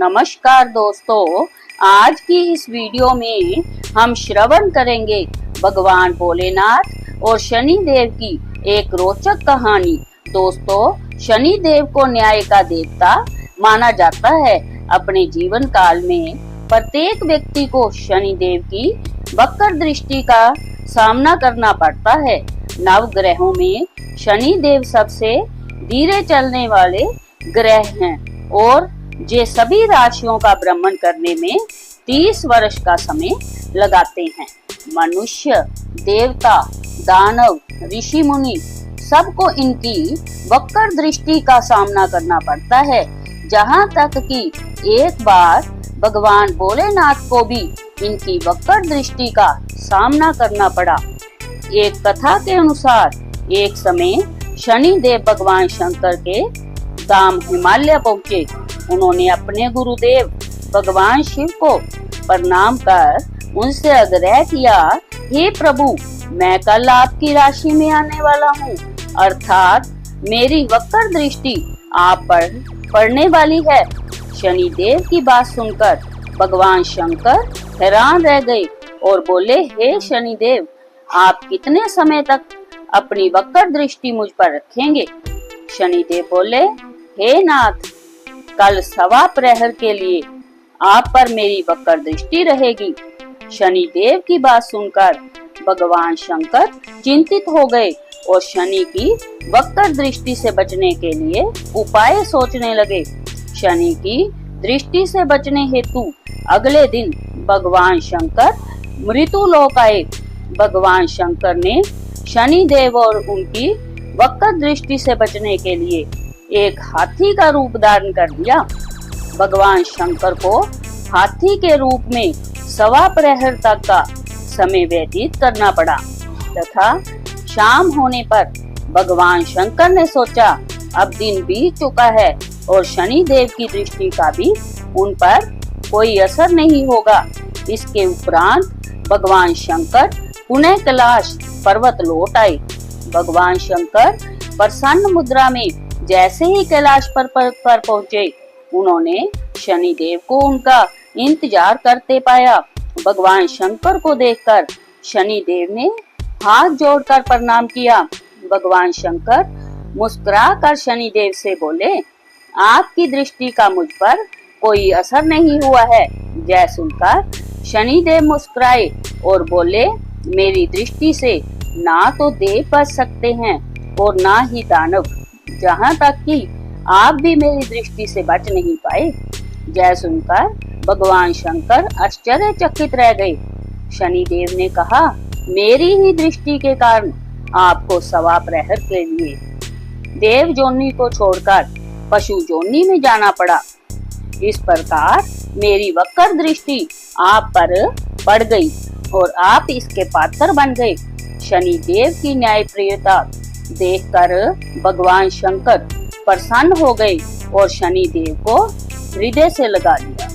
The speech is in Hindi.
नमस्कार दोस्तों, आज की इस वीडियो में हम श्रवण करेंगे भगवान भोलेनाथ और शनि देव की एक रोचक कहानी। दोस्तों, शनि देव को न्याय का देवता माना जाता है। अपने जीवन काल में प्रत्येक व्यक्ति को शनि देव की वक्र दृष्टि का सामना करना पड़ता है। नव ग्रहों में शनि देव सबसे धीरे चलने वाले ग्रह हैं और ये सभी राशियों का भ्रमण करने में 30 वर्ष का समय लगाते हैं। मनुष्य, देवता, दानव, ऋषि मुनि सबको इनकी वक्र दृष्टि का सामना करना पड़ता है। जहाँ तक कि एक बार भगवान भोलेनाथ को भी इनकी वक्र दृष्टि का सामना करना पड़ा। एक कथा के अनुसार एक समय शनि देव भगवान शंकर के धाम हिमालय पहुँचे। उन्होंने अपने गुरुदेव भगवान शिव को प्रणाम कर उनसे आग्रह किया, हे प्रभु, मैं कल आपकी राशि में आने वाला हूँ, अर्थात मेरी वक्र दृष्टि आप पर पड़ने वाली है। शनि देव की बात सुनकर भगवान शंकर हैरान रह गए और बोले, हे शनि देव, आप कितने समय तक अपनी वक्र दृष्टि मुझ पर रखेंगे? शनि देव बोले, हे नाथ, कल सवा प्रहर के लिए आप पर मेरी वक्र दृष्टि रहेगी। शनि देव की बात सुनकर भगवान शंकर चिंतित हो गए और शनि की वक्र दृष्टि से बचने के लिए उपाय सोचने लगे। शनि की दृष्टि से बचने हेतु अगले दिन भगवान शंकर मृत्युलोक आए। भगवान शंकर ने शनि देव और उनकी वक्र दृष्टि से बचने के लिए एक हाथी का रूप धारण कर लिया। भगवान शंकर को हाथी के रूप में सवा प्रहर तक का समय व्यतीत करना पड़ा तथा शाम होने पर भगवान शंकर ने सोचा, अब दिन बीत चुका है और शनि देव की दृष्टि का भी उन पर कोई असर नहीं होगा। इसके उपरांत भगवान शंकर पुनः कैलाश पर्वत लौट आए। भगवान शंकर प्रसन्न मुद्रा में जैसे ही कैलाश पर पहुंचे, उन्होंने शनि देव को उनका इंतजार करते पाया। भगवान शंकर को देखकर शनि देव ने हाथ जोड़कर प्रणाम किया। भगवान शंकर मुस्कुराकर शनि देव से बोले, आपकी दृष्टि का मुझ पर कोई असर नहीं हुआ है। यह सुनकर शनि देव मुस्कुराए और बोले, मेरी दृष्टि से ना तो देव बच सकते हैं और ना ही दानव, जहाँ तक कि आप भी मेरी दृष्टि से बच नहीं पाए। यह सुनकर भगवान शंकर आश्चर्यचकित रह गए। शनि देव ने कहा, मेरी ही दृष्टि के कारण आपको सवा प्रहर के लिए देव जोनी को छोड़कर पशु जोनी में जाना पड़ा। इस प्रकार मेरी वक्र दृष्टि आप पर पड़ गई और आप इसके पात्र बन गए। शनि देव की न्यायप्रियता देखकर भगवान शंकर प्रसन्न हो गए और शनि देव को हृदय से लगा लिया।